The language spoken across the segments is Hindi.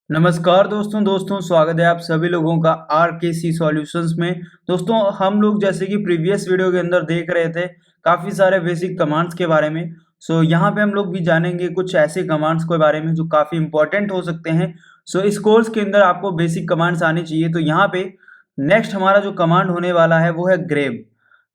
नमस्कार दोस्तों स्वागत है आप सभी लोगों का आर के सी सॉल्यूशंस में। दोस्तों हम लोग जैसे कि प्रीवियस वीडियो के अंदर देख रहे थे काफ़ी सारे बेसिक कमांड्स के बारे में। यहाँ पे हम लोग भी जानेंगे कुछ ऐसे कमांड्स के बारे में जो काफ़ी इंपॉर्टेंट हो सकते हैं। इस कोर्स के अंदर आपको बेसिक कमांड्स आने चाहिए। तो यहाँ पे नेक्स्ट हमारा जो कमांड होने वाला है वो है ग्रेब।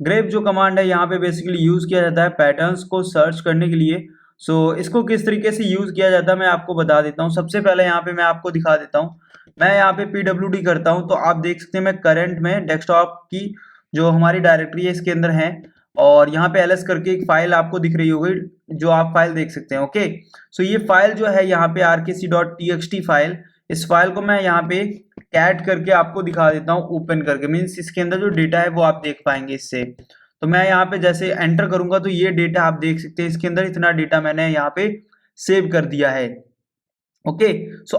ग्रेब जो कमांड है यहाँ पे बेसिकली यूज़ किया जाता है पैटर्न्स को सर्च करने के लिए। इसको किस तरीके से यूज़ किया जाता है मैं आपको बता देता हूँ। सबसे पहले यहाँ पे मैं आपको दिखा देता हूँ। मैं यहाँ पे पीडब्ल्यूडी करता हूँ तो आप देख सकते हैं मैं करंट में डेस्कटॉप की जो हमारी डायरेक्टरी है इसके अंदर है। और यहाँ पे ls करके एक फाइल आपको दिख रही होगी जो आप फाइल देख सकते हैं। ओके, ये फाइल जो है यहाँ पे rkc.txt फाइल, इस फाइल को मैं यहाँ पे कैट करके आपको दिखा देता हूँ ओपन करके। मीन्स इसके अंदर जो डेटा है वो आप देख पाएंगे इससे। तो मैं यहाँ पे जैसे एंटर करूंगा तो ये डेटा आप देख सकते हैं, इसके अंदर इतना डेटा मैंने यहाँ पे सेव कर दिया है। ओके,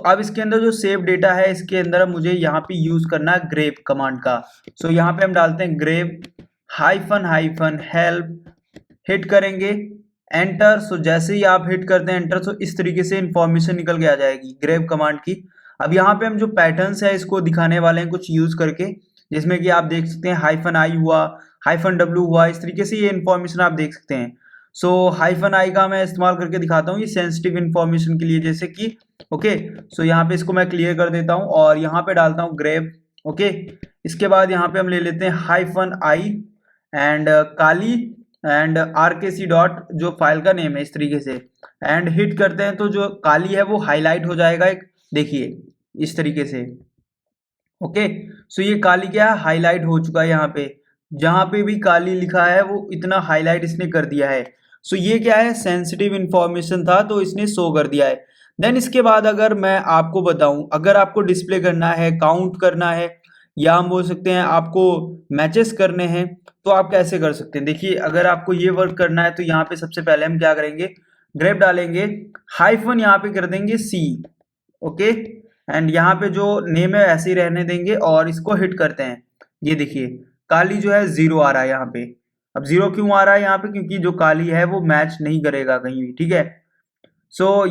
अब इसके अंदर जो सेव डेटा है इसके अंदर मुझे यहाँ पे यूज करना है ग्रेप कमांड का। यहाँ पे हम डालते हैं grep hyphen hyphen help, hit करेंगे एंटर। जैसे ही आप हिट करते हैं एंटर इस तरीके से इंफॉर्मेशन निकल के आ जाएगी ग्रेप कमांड की। अब यहाँ पे हम जो पैटर्न्स है इसको दिखाने वाले हैं कुछ यूज करके, जिसमें कि आप देख सकते हैं हाइफन आई हुआ, हाइफन डब्ल्यू हुआ, इस तरीके से ये इन्फॉर्मेशन आप देख सकते हैं। हाइफन आई का मैं इस्तेमाल करके दिखाता हूँ ये सेंसिटिव इन्फॉर्मेशन के लिए, जैसे कि ओके। यहाँ पे इसको मैं क्लियर कर देता हूँ और यहाँ पे डालता हूँ ग्रेप। ओके, इसके बाद यहाँ पे हम ले लेते हैं hyphen I and Kali and rkc dot जो फाइल का नेम है इस तरीके से, एंड हिट करते हैं तो जो काली है वो हाईलाइट हो जाएगा एक, देखिए इस तरीके से। ओके, ये काली क्या है, हाईलाइट हो चुका है। यहाँ पे जहां पे भी काली लिखा है वो इतना हाईलाइट इसने कर दिया है। ये क्या है, सेंसिटिव इंफॉर्मेशन था तो इसने शो कर दिया है। देन इसके बाद अगर मैं आपको बताऊं, अगर आपको डिस्प्ले करना है, काउंट करना है, या हम बोल सकते हैं आपको मैचेस करने हैं, तो आप कैसे कर सकते हैं। देखिए अगर आपको ये वर्क करना है तो यहाँ पे सबसे पहले हम क्या करेंगे, ग्रेप डालेंगे, हाइफन यहाँ पे कर देंगे सी। ओके, एंड यहाँ पे जो नेम है ऐसे ही रहने देंगे और इसको हिट करते हैं। ये देखिए काली जो है 0 आ रहा है यहाँ पे। अब 0 क्यों आ रहा है यहाँ पे, क्योंकि जो काली है वो मैच नहीं करेगा कहीं भी, ठीक है।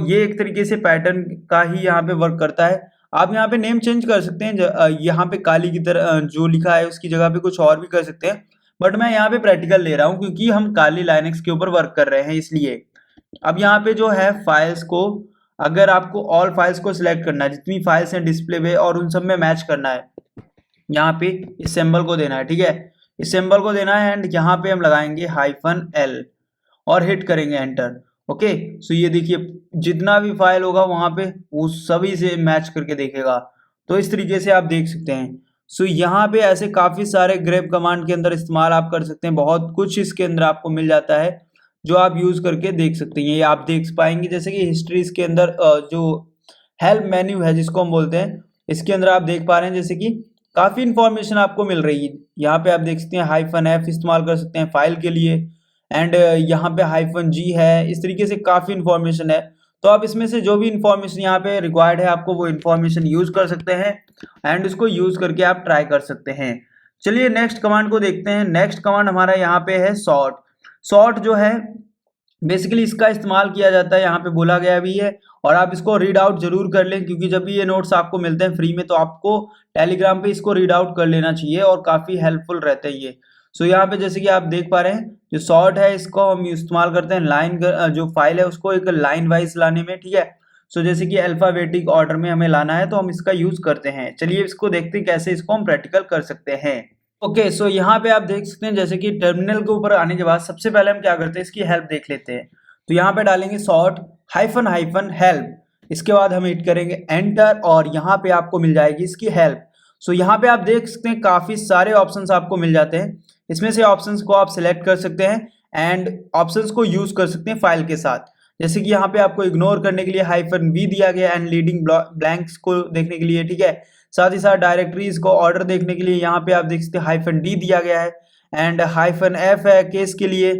ये एक तरीके से पैटर्न का ही यहाँ पे वर्क करता है। आप यहाँ पे नेम चेंज कर सकते हैं, यहाँ पे काली की तरह जो लिखा है उसकी जगह पे कुछ और भी कर सकते हैं, बट मैं यहाँ पे प्रैक्टिकल ले रहा हूँ क्योंकि हम काली लाइनक्स के ऊपर वर्क कर रहे हैं इसलिए। अब यहाँ पे जो है फाइल्स को, अगर आपको ऑल फाइल्स को सिलेक्ट करना है, जितनी फाइल्स हैं डिस्प्ले पे और उन सब में मैच करना है, यहाँ पे इस सिंबल को देना है, ठीक है, इस सिंबल को देना है एंड यहाँ पे हम लगाएंगे हाइफन एल और हिट करेंगे एंटर। ओके, ये देखिए जितना भी फाइल होगा वहां पे वो सभी से मैच करके देखेगा। तो इस तरीके से आप देख सकते हैं। यहाँ पे ऐसे काफी सारे ग्रेप कमांड के अंदर इस्तेमाल आप कर सकते हैं, बहुत कुछ इसके अंदर आपको मिल जाता है जो आप यूज करके देख सकते हैं। ये आप देख पाएंगे जैसे कि हिस्ट्रीज के अंदर जो हेल्प मेन्यू है जिसको हम बोलते हैं, इसके अंदर आप देख पा रहे हैं जैसे कि काफी इंफॉर्मेशन आपको मिल रही है। यहाँ पे आप देख सकते हैं हाइफन एफ इस्तेमाल कर सकते हैं फाइल के लिए, एंड यहाँ पे हाइफन जी है, इस तरीके से काफी इंफॉर्मेशन है। तो आप इसमें से जो भी इंफॉर्मेशन यहाँ पे रिक्वायर्ड है आपको वो इंफॉर्मेशन यूज कर सकते हैं एंड उसको यूज करके आप ट्राई कर सकते हैं। चलिए नेक्स्ट कमांड को देखते हैं। नेक्स्ट कमांड हमारा यहाँ पे है सॉर्ट। सॉर्ट जो है बेसिकली इसका इस्तेमाल किया जाता है, यहाँ पे बोला गया भी है, और आप इसको रीड आउट जरूर कर लें क्योंकि जब भी ये नोट्स आपको मिलते हैं फ्री में तो आपको टेलीग्राम पे इसको रीड आउट कर लेना चाहिए और काफ़ी हेल्पफुल रहते हैं ये। यहाँ पे जैसे कि आप देख पा रहे हैं जो सॉर्ट है इसको हम इस्तेमाल करते हैं लाइन, जो फाइल है उसको एक लाइन वाइज लाने में, ठीक है। जैसे कि अल्फाबेटिक ऑर्डर में हमें लाना है तो हम इसका यूज करते हैं। चलिए इसको देखते हैं कैसे इसको हम प्रैक्टिकल कर सकते हैं। ओके, यहाँ पे आप देख सकते हैं जैसे कि टर्मिनल के ऊपर आने के बाद सबसे पहले हम क्या करते हैं, इसकी हेल्प देख लेते हैं। तो यहाँ पे डालेंगे सॉर्ट हाइफन हाइफन हेल्प, इसके बाद हम हिट करेंगे एंटर और यहाँ पे आपको मिल जाएगी इसकी हेल्प। यहाँ पे आप देख सकते हैं काफी सारे ऑप्शंस आपको मिल जाते हैं, इसमें से ऑप्शंस को आप सिलेक्ट कर सकते हैं एंड ऑप्शंस को यूज कर सकते हैं फाइल के साथ। जैसे कि यहाँ पे आपको इग्नोर करने के लिए हाइफन वी दिया गया एंड लीडिंग ब्लैंक्स को देखने के लिए, ठीक है। साथ ही साथ डायरेक्टरीज को ऑर्डर देखने के लिए यहाँ पे आप देख सकते हैं हाइफन डी दिया गया है एंड हाइफन एफ है केस के लिए।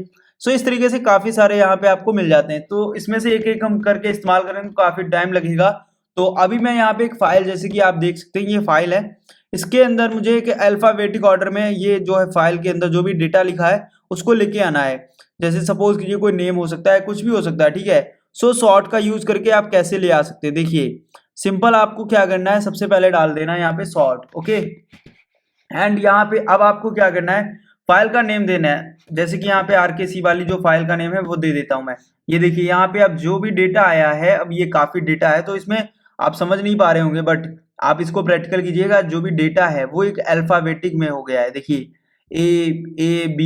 इस तरीके से काफी सारे यहाँ पे आपको मिल जाते हैं। तो इसमें से एक एक हम करके इस्तेमाल करेंगे तो काफी टाइम लगेगा। तो अभी मैं यहाँ पे एक फाइल, जैसे कि आप देख सकते हैं ये फाइल है, इसके अंदर मुझे एक अल्फाबेटिक ऑर्डर में ये जो है फाइल के अंदर जो भी डेटा लिखा है उसको लेके आना है। जैसे सपोज कीजिए कोई नेम हो सकता है, कुछ भी हो सकता है, ठीक है। सो सॉर्ट का यूज करके आप कैसे ले आ सकते हैं, देखिए सिंपल आपको क्या करना है, सबसे पहले डाल देना है यहाँ पे सॉर्ट। ओके, एंड यहाँ पे अब आपको क्या करना है, फाइल का नेम देना है। जैसे कि यहाँ पे आरकेसी वाली जो फाइल का नेम है वो दे देता हूँ मैं। ये देखिए यहाँ पे अब जो भी डेटा आया है, अब ये काफी डेटा है तो इसमें आप समझ नहीं पा रहे होंगे, बट आप इसको प्रैक्टिकल कीजिएगा। जो भी डेटा है वो एक अल्फाबेटिक में हो गया है, देखिए A, A, B।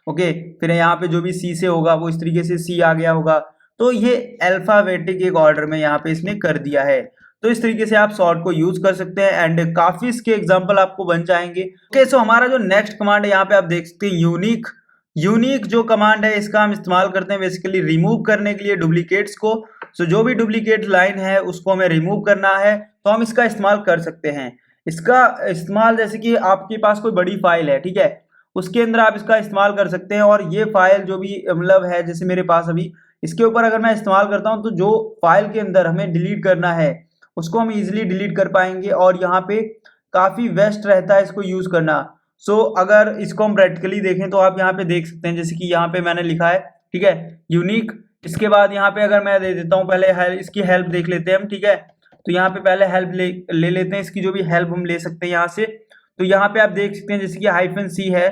ओके, फिर यहाँ पे जो भी सी से होगा वो इस तरीके से सी आ गया होगा। तो ये अल्फाबेटिक एक ऑर्डर में यहाँ पे इसने कर दिया है। तो इस तरीके से आप सॉर्ट को यूज कर सकते हैं एंड काफी इसके एग्जांपल आपको बन जाएंगे। ओके, सो हमारा जो नेक्स्ट कमांड है यहाँ पे आप देख सकते हैं यूनिक। यूनिक जो कमांड है इसका हम इस्तेमाल करते हैं बेसिकली रिमूव करने के लिए डुप्लीकेट्स को। सो जो भी डुप्लीकेट लाइन है उसको हमें रिमूव करना है तो हम इसका इस्तेमाल कर सकते हैं। इसका इस्तेमाल जैसे कि आपके पास कोई बड़ी फाइल है, ठीक है, उसके अंदर आप इसका इस्तेमाल कर सकते हैं। और ये फाइल जो भी मतलब है, जैसे मेरे पास अभी इसके ऊपर अगर मैं इस्तेमाल करता हूँ तो जो फाइल के अंदर हमें डिलीट करना है उसको हम इजीली डिलीट कर पाएंगे। और यहाँ पे काफी बेस्ट रहता है इसको यूज करना। सो अगर इसको हम प्रैक्टिकली देखें तो आप यहाँ पे देख सकते हैं, जैसे कि यहाँ पे मैंने लिखा है, ठीक है, यूनिक। इसके बाद यहाँ पे अगर मैं दे देता हूँ, पहले इसकी हेल्प देख लेते हैं हम, ठीक है। तो यहाँ पे पहले हेल्प ले लेते हैं, इसकी जो भी हेल्प हम ले सकते हैं यहाँ से। तो यहाँ पे आप देख सकते हैं जैसे कि -C है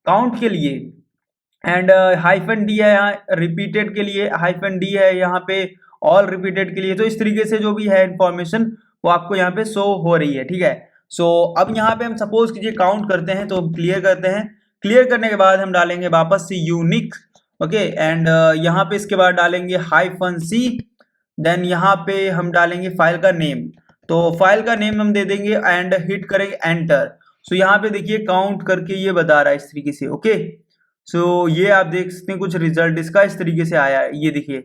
काउंट के लिए, एंड -D है यहाँ रिपीटेड के लिए, -D है यहाँ पे ऑल रिपीटेड के लिए। तो इस तरीके से जो भी है इंफॉर्मेशन वो आपको यहाँ पे शो हो रही है, ठीक है। सो अब यहाँ पे हम सपोज कीजिए काउंट करते हैं, तो क्लियर करते हैं। क्लियर करने के बाद हम डालेंगे वापस से यूनिक। ओके, एंड यहाँ पे इसके बाद डालेंगे -C। देन यहाँ पे हम डालेंगे फाइल का नेम। तो फाइल का नेम हम दे देंगे एंड हिट करेंगे एंटर। सो यहाँ पे देखिए काउंट करके ये बता रहा है इस तरीके से। ओके, सो ये आप देख सकते हैं कुछ रिजल्ट इसका इस तरीके से आया है। ये देखिए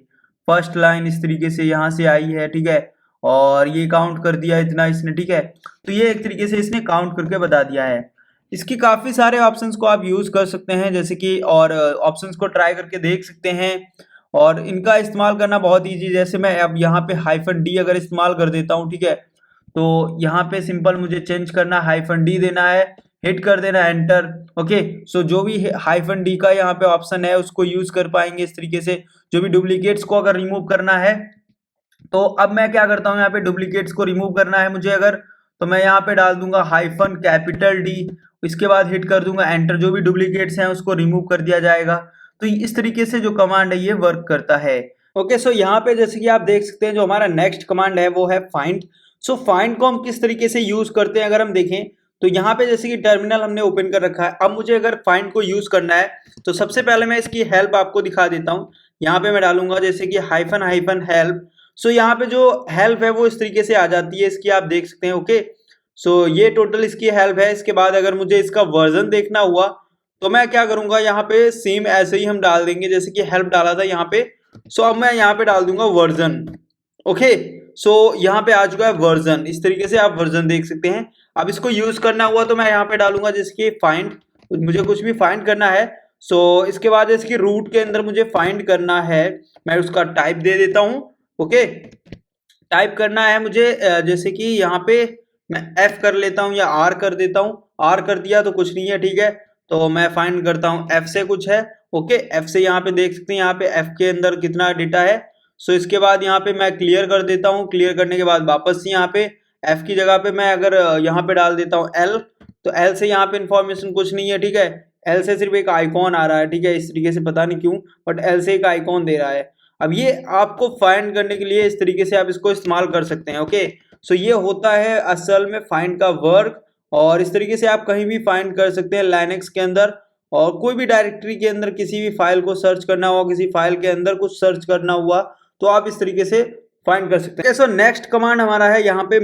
फर्स्ट लाइन इस तरीके से यहाँ से आई है, ठीक है, और ये काउंट कर दिया इतना इसने, ठीक है। तो ये एक तरीके से इसने काउंट करके बता दिया है। इसकी काफी सारे ऑप्शंस को आप यूज कर सकते हैं, जैसे कि और ऑप्शंस को ट्राई करके देख सकते हैं। और इनका इस्तेमाल करना बहुत ईजी, जैसे मैं अब यहाँ पे -D अगर इस्तेमाल कर देता हूँ, ठीक है। तो यहाँ पे सिंपल मुझे चेंज करना, -D देना है, हिट कर देना एंटर। ओके, सो जो भी -D का यहाँ पे ऑप्शन है उसको यूज कर पाएंगे इस तरीके से। जो भी डुप्लीकेट्स को अगर रिमूव करना है, तो अब मैं क्या करता हूँ, यहाँ पे डुप्लीकेट्स को रिमूव करना है मुझे अगर, तो मैं यहाँ पे डाल दूंगा -D। इसके बाद हिट कर दूंगा एंटर। जो भी डुप्लीकेट्स हैं उसको रिमूव कर दिया जाएगा। तो इस तरीके से जो कमांड है ये वर्क करता है। ओके, सो यहाँ पे जैसे कि आप देख सकते हैं जो हमारा नेक्स्ट कमांड है वो है फाइंड। सो फाइंड को हम किस तरीके से यूज करते हैं अगर हम देखें, तो यहाँ पे जैसे कि टर्मिनल हमने ओपन कर रखा है। अब मुझे अगर फाइंड को यूज करना है तो सबसे पहले मैं इसकी हेल्प आपको दिखा देता हूँ। यहाँ पे मैं डालूंगा जैसे कि -हेल्प। सो यहाँ पे जो हेल्प है वो इस तरीके से आ जाती है इसकी, आप देख सकते हैं। ओके, सो ये टोटल इसकी हेल्प है। इसके बाद अगर मुझे इसका वर्जन देखना हुआ तो मैं क्या करूंगा, यहाँ पे सेम ऐसे ही हम डाल देंगे जैसे कि हेल्प डाला था यहाँ पे। सो अब मैं यहाँ पे डाल दूंगा वर्जन। ओके, सो यहाँ पे आ चुका है वर्जन। इस तरीके से आप वर्जन देख सकते हैं। अब इसको यूज करना हुआ तो मैं यहाँ पे डालूंगा जैसे कि फाइंड, मुझे कुछ भी फाइंड करना है। सो इसके बाद जैसे कि रूट के अंदर मुझे फाइंड करना है, मैं उसका टाइप दे देता हूँ। ओके, टाइप करना है मुझे जैसे कि यहाँ पे मैं F कर लेता हूँ या R कर देता हूँ। R कर दिया तो कुछ नहीं है, ठीक है। तो मैं फाइंड करता हूँ F से कुछ है। ओके, F से यहाँ पे देख सकते हैं यहाँ पे F के अंदर कितना डेटा है। सो इसके बाद यहाँ पे मैं क्लियर कर देता हूँ। क्लियर करने के बाद वापस से यहाँ पे F की जगह पे मैं अगर यहाँ पे डाल देता हूँ L, तो L से यहाँ पे इंफॉर्मेशन कुछ नहीं है, ठीक है। L से सिर्फ एक आइकॉन आ रहा है, ठीक है, इस तरीके से पता नहीं क्यों, बट L से एक आइकॉन दे रहा है। अब ये आपको फाइंड करने के लिए इस तरीके से आप इसको इस्तेमाल कर सकते हैं। ओके, सो ये होता है असल में फाइंड का वर्क। और इस तरीके से आप कहीं भी फाइंड कर सकते हैं लाइनक्स के अंदर, और कोई भी डायरेक्टरी के अंदर किसी भी फाइल को सर्च करना हुआ, किसी फाइल के अंदर कुछ सर्च करना हुआ, तो आप इस तरीके से फाइंड कर सकते हैं। सो नेक्स्ट कमांड हमारा है यहाँ पे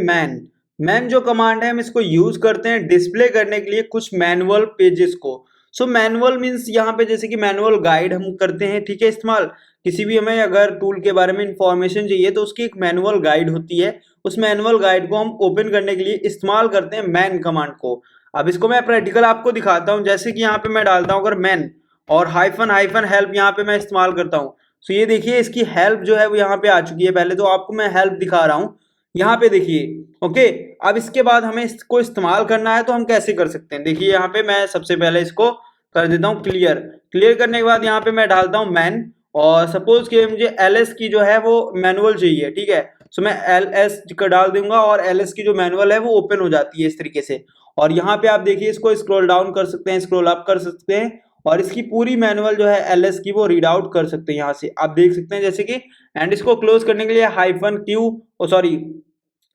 मैन जो कमांड है हम इसको यूज करते हैं डिस्प्ले करने के लिए कुछ मैनुअल पेजेस को। सो मैनुअल मीन्स यहाँ पे जैसे कि मैनुअल गाइड हम करते हैं, ठीक है, इस्तेमाल किसी भी हमें अगर टूल के बारे में इंफॉर्मेशन चाहिए तो उसकी एक मैनुअल गाइड होती है। उस मैनुअल गाइड को हम ओपन करने के लिए इस्तेमाल करते हैं मैन कमांड को। अब इसको मैं प्रैक्टिकल आपको दिखाता हूँ। जैसे कि यहाँ पे मैं डालता हूँ अगर मैन और -हेल्प यहाँ पे मैं इस्तेमाल करता हूँ। सो ये देखिए इसकी हेल्प जो है वो यहाँ पे आ चुकी है। पहले तो आपको मैं हेल्प दिखा रहा हूँ, यहाँ पे देखिए। ओके, अब इसके बाद हमें इसको इस्तेमाल करना है तो हम कैसे कर सकते हैं, देखिए यहाँ पे मैं सबसे पहले इसको कर देता हूँ क्लियर। क्लियर करने के बाद यहाँ पे मैं डालता हूँ मैन, और सपोज कि मुझे ls की जो है वो मैनुअल चाहिए, ठीक है। सो मैं ls का डाल दूंगा और ls की जो मैनुअल है वो ओपन हो जाती है इस तरीके से। और यहाँ पे आप देखिए इसको स्क्रॉल डाउन कर सकते हैं, स्क्रॉल अप कर सकते हैं और इसकी पूरी मैनुअल जो है ls की वो रीड आउट कर सकते हैं। यहाँ से आप देख सकते हैं जैसे कि, एंड इसको क्लोज करने के लिए -q, सॉरी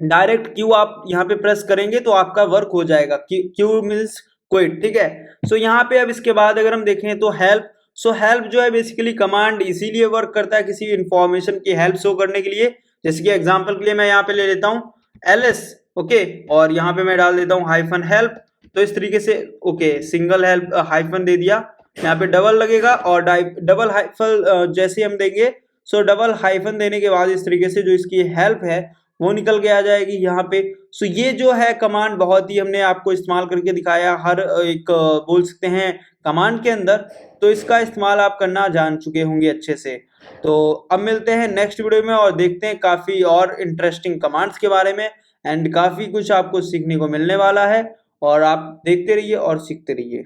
डायरेक्ट क्यू आप यहाँ पे प्रेस करेंगे तो आपका वर्क हो जाएगा। क्यू मीन्स क्विट, ठीक है। सो यहाँ पे अब इसके बाद अगर हम देखें तो हेल्प, सो हेल्प जो है बेसिकली कमांड इसीलिए वर्क करता है किसी इंफॉर्मेशन की हेल्प शो करने के लिए। जैसे कि एग्जांपल के लिए मैं यहाँ पे ले लेता हूँ ls, ओके, और यहाँ पे मैं डाल देता हूँ -हेल्प। तो इस तरीके से ओके, सिंगल हेल्प हाइफन दे दिया, यहाँ पे डबल लगेगा और डबल हाइफन जैसे हम देंगे, सो डबल हाइफन देने के बाद इस तरीके से जो इसकी हेल्प है वो निकल के आ जाएगी यहाँ पे। सो ये जो है कमांड बहुत ही हमने आपको इस्तेमाल करके दिखाया हर एक बोल सकते हैं कमांड के अंदर, तो इसका इस्तेमाल आप करना जान चुके होंगे अच्छे से। तो अब मिलते हैं नेक्स्ट वीडियो में और देखते हैं काफ़ी और इंटरेस्टिंग कमांड्स के बारे में, एंड काफ़ी कुछ आपको सीखने को मिलने वाला है। और आप देखते रहिए और सीखते रहिए।